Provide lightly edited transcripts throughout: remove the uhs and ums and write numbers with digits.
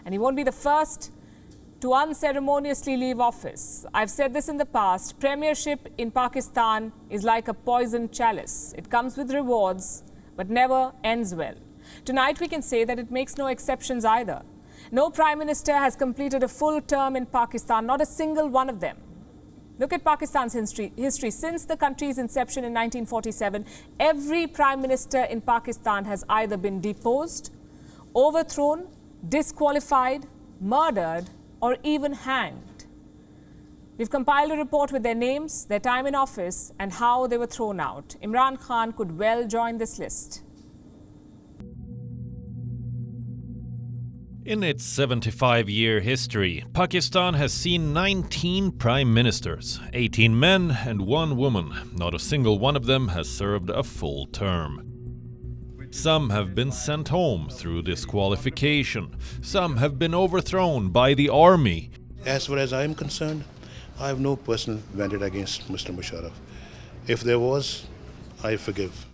And he won't be the first to unceremoniously leave office. I've said this in the past, premiership in Pakistan is like a poisoned chalice. It comes with rewards, but never ends well. Tonight we can say that it makes no exceptions either. No Prime Minister has completed a full term in Pakistan, not a single one of them. Look at Pakistan's history. Since the country's inception in 1947, every Prime Minister in Pakistan has either been deposed, overthrown, disqualified, murdered, or even hanged. We've compiled a report with their names, their time in office, and how they were thrown out. Imran Khan could well join this list. In its 75-year history, Pakistan has seen 19 prime ministers, 18 men and 1 woman. Not a single one of them has served a full term. Some have been sent home through disqualification. Some have been overthrown by the army. As far as I am concerned, I have no personal vendetta against Mr. Musharraf. If there was, I forgive.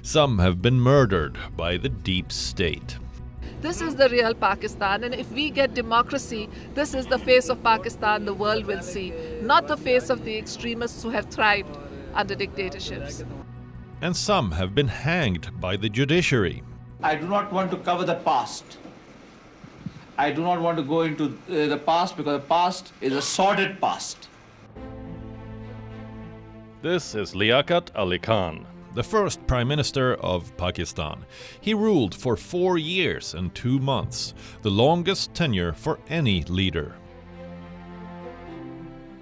Some have been murdered by the deep state. This is the real Pakistan, and if we get democracy, this is the face of Pakistan the world will see, not the face of the extremists who have thrived under dictatorships. And some have been hanged by the judiciary. I do not want to cover the past. I do not want to go into the past because the past is a sordid past. This is Liaquat Ali Khan, the first Prime Minister of Pakistan. He ruled for 4 years and 2 months, the longest tenure for any leader.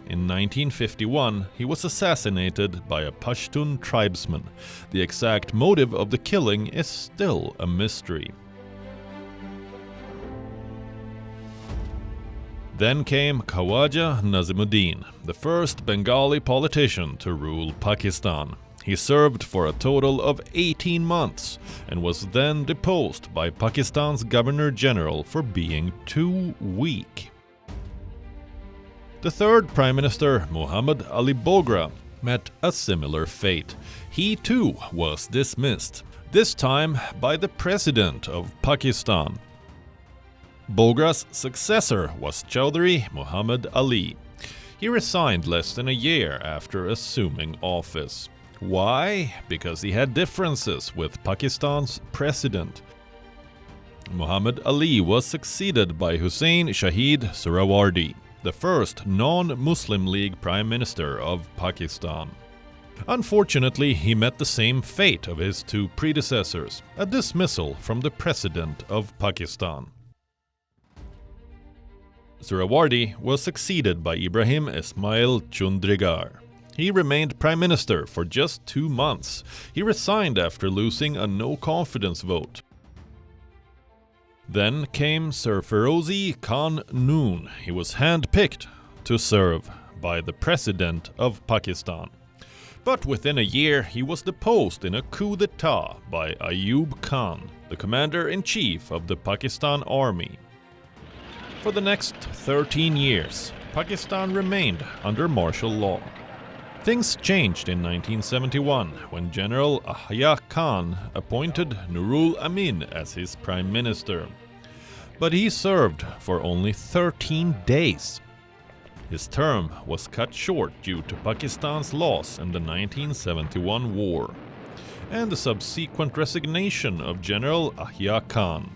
In 1951, he was assassinated by a Pashtun tribesman. The exact motive of the killing is still a mystery. Then came Khawaja Nazimuddin, the first Bengali politician to rule Pakistan. He served for a total of 18 months and was then deposed by Pakistan's Governor-General for being too weak. The third Prime Minister, Muhammad Ali Bogra, met a similar fate. He too was dismissed, this time by the President of Pakistan. Bogra's successor was Chaudhry Muhammad Ali. He resigned less than a year after assuming office. Why? Because he had differences with Pakistan's president. Muhammad Ali was succeeded by Hussein Shahid Suhrawardy, the first non-Muslim League Prime Minister of Pakistan. Unfortunately, he met the same fate of his 2 predecessors, a dismissal from the President of Pakistan. Suhrawardy was succeeded by Ibrahim Ismail Chundrigar. He remained Prime Minister for just 2 months. He resigned after losing a no-confidence vote. Then came Sir Ferozi Khan Noon. He was hand-picked to serve by the President of Pakistan. But within a year, he was deposed in a coup d'etat by Ayub Khan, the Commander-in-Chief of the Pakistan Army. For the next 13 years, Pakistan remained under martial law. Things changed in 1971 when General Yahya Khan appointed Nurul Amin as his Prime Minister. But he served for only 13 days. His term was cut short due to Pakistan's loss in the 1971 war and the subsequent resignation of General Yahya Khan.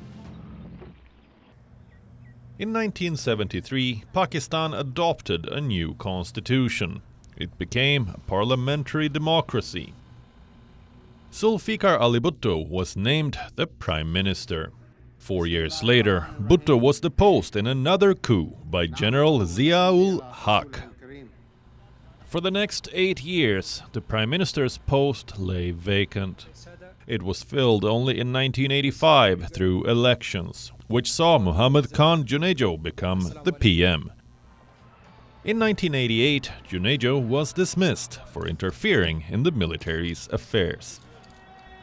In 1973, Pakistan adopted a new constitution. It became a parliamentary democracy. Zulfikar Ali Bhutto was named the Prime Minister. 4 years later, Bhutto was deposed in another coup by General Zia-ul Haq. For the next 8 years, the Prime Minister's post lay vacant. It was filled only in 1985 through elections, which saw Muhammad Khan Junejo become the PM. In 1988, Junejo was dismissed for interfering in the military's affairs.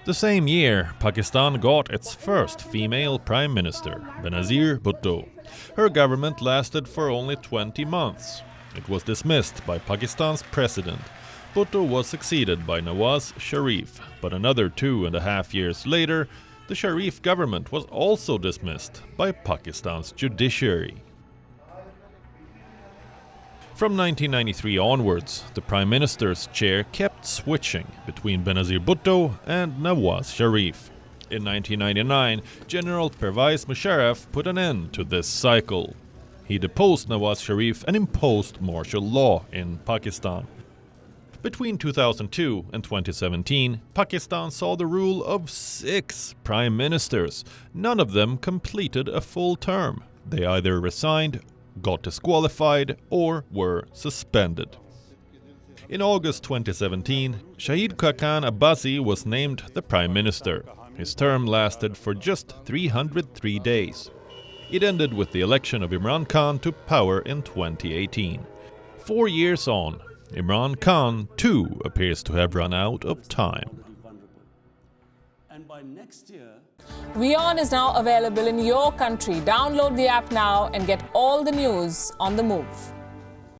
The same year, Pakistan got its first female prime minister, Benazir Bhutto. Her government lasted for only 20 months. It was dismissed by Pakistan's president. Bhutto was succeeded by Nawaz Sharif, but another 2.5 years later, The Sharif government was also dismissed by Pakistan's judiciary. From 1993 onwards, the Prime Minister's chair kept switching between Benazir Bhutto and Nawaz Sharif. In 1999, General Pervez Musharraf put an end to this cycle. He deposed Nawaz Sharif and imposed martial law in Pakistan. Between 2002 and 2017, Pakistan saw the rule of 6 prime ministers. None of them completed a full term. They either resigned, got disqualified, or were suspended. In August 2017, Shahid Khaqan Abbasi was named the prime minister. His term lasted for just 303 days. It ended with the election of Imran Khan to power in 2018. 4 years on, Imran Khan, too, appears to have run out of time. And by next year, WION is now available in your country. Download the app now and get all the news on the move.